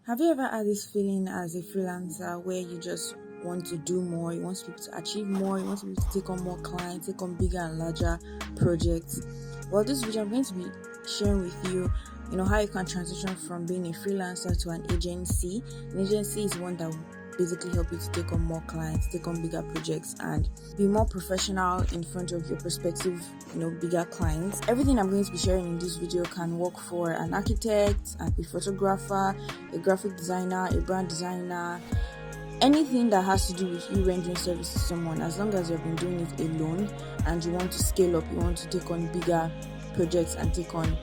Have you ever had this feeling as a freelancer where you just want to do more, you want people to achieve more, you want people to take on more clients, take on bigger and larger projects? Well, this video I'm going to be sharing with you, how you can transition from being a freelancer to an agency. An agency is one that will basically help you to take on more clients, take on bigger projects, and be more professional in front of your prospective, bigger clients. Everything I'm going to be sharing in this video can work for an architect, a photographer, a graphic designer, a brand designer, anything that has to do with you rendering service to someone. As long as you've been doing it alone and you want to scale up, you want to take on bigger projects and take on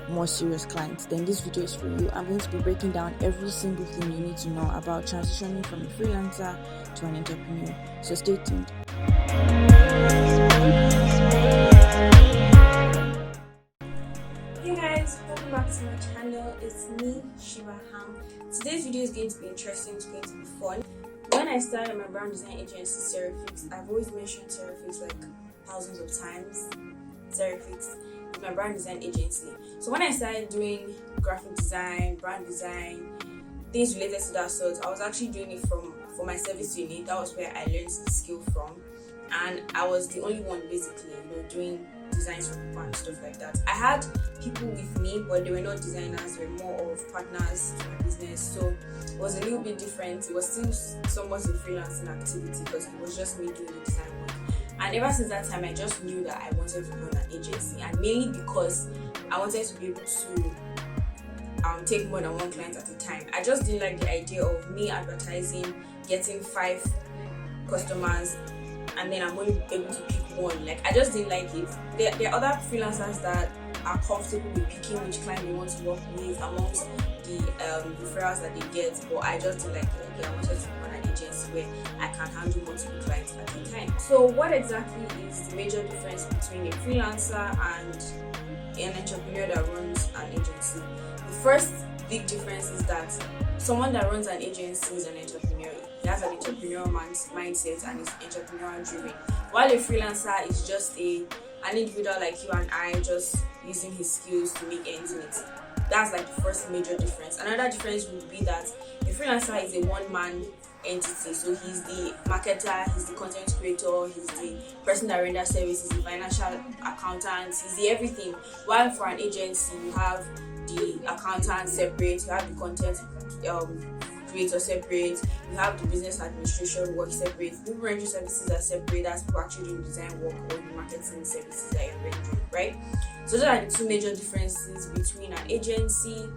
more serious clients, then this video is for you. I'm going to be breaking down every single thing you need to know about transitioning from a freelancer to an entrepreneur. So stay tuned. Hey guys, welcome back to my channel. It's me, theshebaham. Today's video is going to be interesting, it's going to be fun. When I started my brand design agency, Serifix, I've always mentioned Serifix like thousands of times. Serifix is my brand design agency. So when I started doing graphic design, brand design, things related to that sort, I was actually doing it for my service unit. That was where I learned the skill from, and I was the only one basically, doing designs for people and stuff like that. I had people with me, but they were not designers, they were more of partners to my business. So it was a little bit different. It was still somewhat a freelancing activity because it was just me doing the design work. And ever since that time, I just knew that I wanted to run an agency, and mainly because I wanted to be able to take more than one client at a time. I just didn't like the idea of me advertising, getting 5 customers, and then I'm only able to pick one. Like, I just didn't like it. There are other freelancers that are comfortable with picking which client they want to work with amongst the referrals that they get, but I just didn't like it. Okay, I wanted to run an agency where I can handle multiple clients at a time. So what exactly is the major difference between a freelancer and an entrepreneur that runs an agency? The first big difference is that someone that runs an agency is an entrepreneur. He has an entrepreneurial mindset and is entrepreneurial driven, while a freelancer is just an individual like you and I, just using his skills to make ends meet. That's like the first major difference. Another difference would be that a freelancer is a one-man entity. So he's the marketer, he's the content creator, he's the person that renders services, the financial accountant, he's the everything. While for an agency, you have the accountant separate, you have the content creator separate, you have the business administration work separate, people rendering services are separate, that's people actually doing design work or the marketing services that you're rendering, right? So those are the two major differences between an agency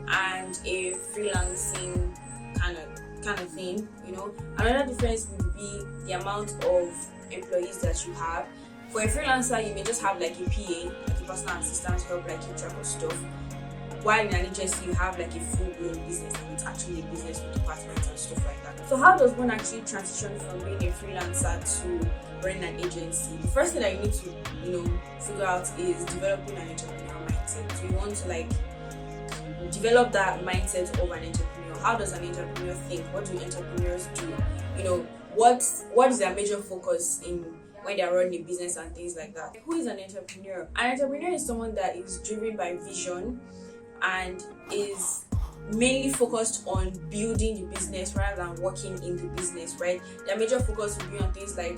and a freelancing kind of thing. Another difference would be the amount of employees that you have. For a freelancer, you may just have like a PA, like a personal assistant to help like keep track of stuff, while in an agency you have like a full-blown business, and it's actually a business with departments and stuff like that. So how does one actually transition from being a freelancer to running an agency? The first thing that you need to figure out is developing an entrepreneurial mindset. So you want to develop that mindset of an entrepreneur. How does an entrepreneur think? What do entrepreneurs do? What is their major focus in when they are running a business and things like that? Who is an entrepreneur? An entrepreneur is someone that is driven by vision and is mainly focused on building the business rather than working in the business, right? Their major focus will be on things like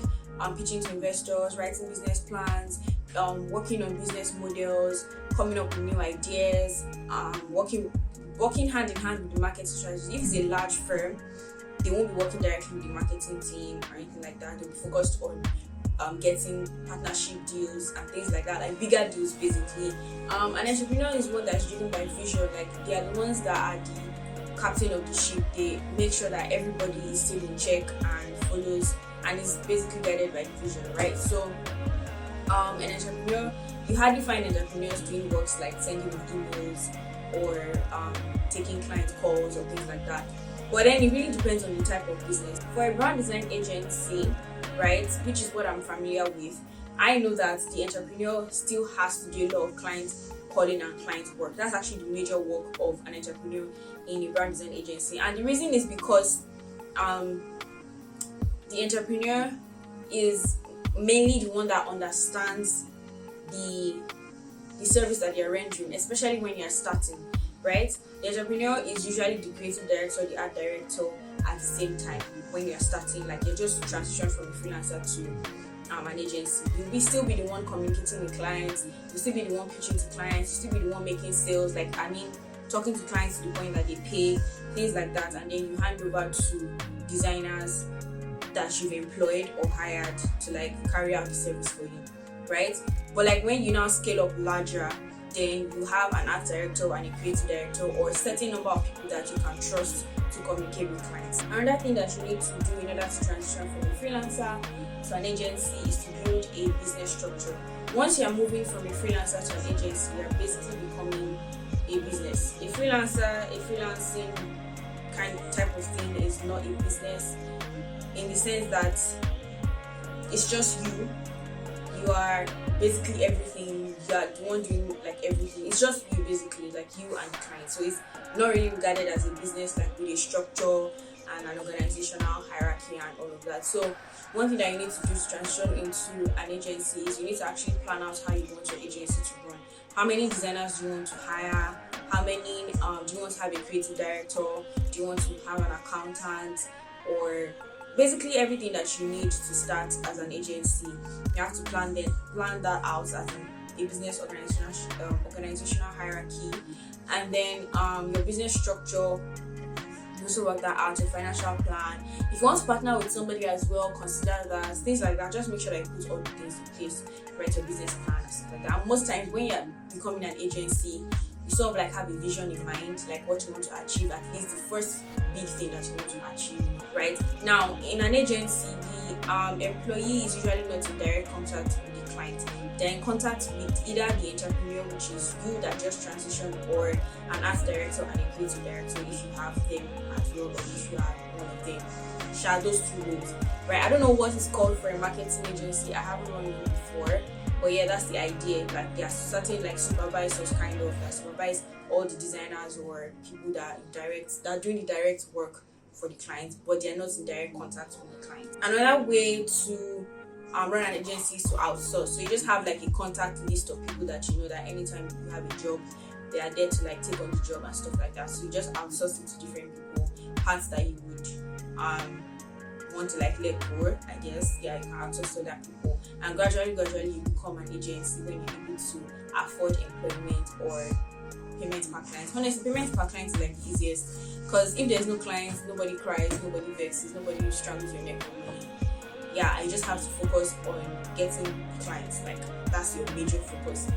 pitching to investors, writing business plans, working on business models, coming up with new ideas, working hand in hand with the marketing strategy. If it's a large firm, they won't be working directly with the marketing team or anything like that. They'll be focused on getting partnership deals and things like that, like bigger deals basically. An entrepreneur is one that's driven by vision. Like, they are the ones that are the captain of the ship. They make sure that everybody is still in check and follows and is basically guided by the vision, right? So an entrepreneur, you hardly find entrepreneurs doing works like sending emails or taking client calls or things like that. But then it really depends on the type of business. For a brand design agency, right, which is what I'm familiar with, I know that the entrepreneur still has to do a lot of client calling and client work. That's actually the major work of an entrepreneur in a brand design agency. And the reason is because the entrepreneur is mainly the one that understands the service that you're rendering, especially when you're starting. right? The entrepreneur is usually the creative director, the art director at the same time when you're starting. Like you're just transition from a freelancer to an agency. You'll still be the one communicating with clients, you'll still be the one pitching to clients, you'll still be the one making sales, like talking to clients to the point that they pay, things like that, and then you hand over to designers that you've employed or hired to like carry out the service for you, right? But like when you now scale up larger, then you have an art director and a creative director or a certain number of people that you can trust to communicate with clients. Another thing that you need to do in order to transition from a freelancer to an agency is to build a business structure. Once you're moving from a freelancer to an agency, you're basically becoming a business. A freelancing type of thing is not a business in the sense that it's just you. You are basically everything. You are the one doing like everything. It's just you basically, like you and the client. So it's not really regarded as a business like with a structure and an organizational hierarchy and all of that. So one thing that you need to do to transition into an agency is you need to actually plan out how you want your agency to run. How many designers do you want to hire? How many do you want to have a creative director? Do you want to have an accountant? Or basically everything that you need to start as an agency. You have to plan that out as a business organizational hierarchy, and then your business structure. You also work that out, your financial plan. If you want to partner with somebody as well, consider that, things like that. Just make sure that you put all the things in place, write your business plan and stuff like that. And most times when you're becoming an agency, you sort of like have a vision in mind, like what you want to achieve, at least the first big thing that you want to achieve, right? Now, in an agency, the employee is usually not in direct contact with the client. They're in contact with either the entrepreneur, which is you that just transitioned, or an art director and a creative director if you have them as well, or if you have one of them. Share those two roles, right? I don't know what it's called for a marketing agency. I haven't run one before. But yeah, that's the idea. Like there are certain like supervisors kind of that supervise all the designers or people that are doing the direct work for the client, but they're not in direct contact with the client. Another way to run an agency is to outsource. So you just have like a contact list of people that you know that anytime you have a job, they are there to like take on the job and stuff like that. So you just outsource it to different people, parts that you would want to like let go, I guess. Yeah, you can outsource to that people, and gradually you become an agency when you're able to afford employment or payment per client. Honestly, payment per client is like the easiest, because if there's no clients, nobody cries, nobody vexes, nobody strangles your neck for money. Yeah, you just have to focus on getting clients. Like that's your major focus.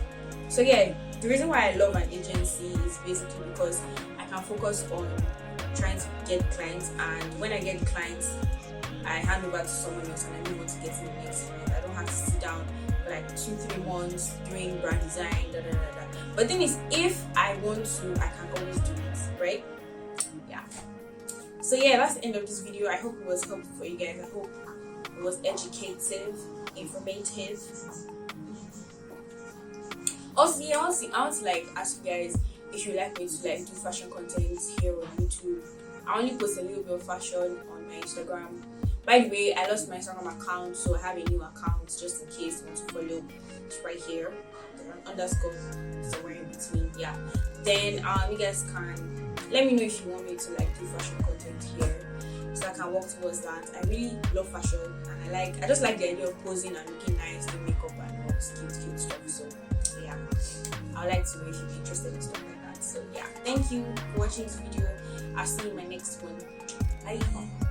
So yeah, the reason why I love an agency is basically because I can focus on trying to get clients, and when I get the clients, I hand over to someone else and I move on to getting the next client. I don't have to sit down for like 2-3 months doing brand design, But the thing is, if I want to, I can always do it, right? Yeah. So yeah, that's the end of this video. I hope it was helpful for you guys. I hope it was educative, informative. Also, yeah, I want to like ask you guys if you like me to like do fashion content here on YouTube. I only post a little bit of fashion on my Instagram. By the way, I lost my Instagram account, so I have a new account just in case you want to follow. It's right here. There's an underscore somewhere in between. Yeah. Then you guys can let me know if you want me to like do fashion content here, so I can work towards that. I really love fashion, and I just like the idea of posing and looking nice, doing makeup and all cute stuff. So yeah, I'd like to know if you'd be interested in stuff like that. So yeah, thank you for watching this video. I'll see you in my next one. Bye.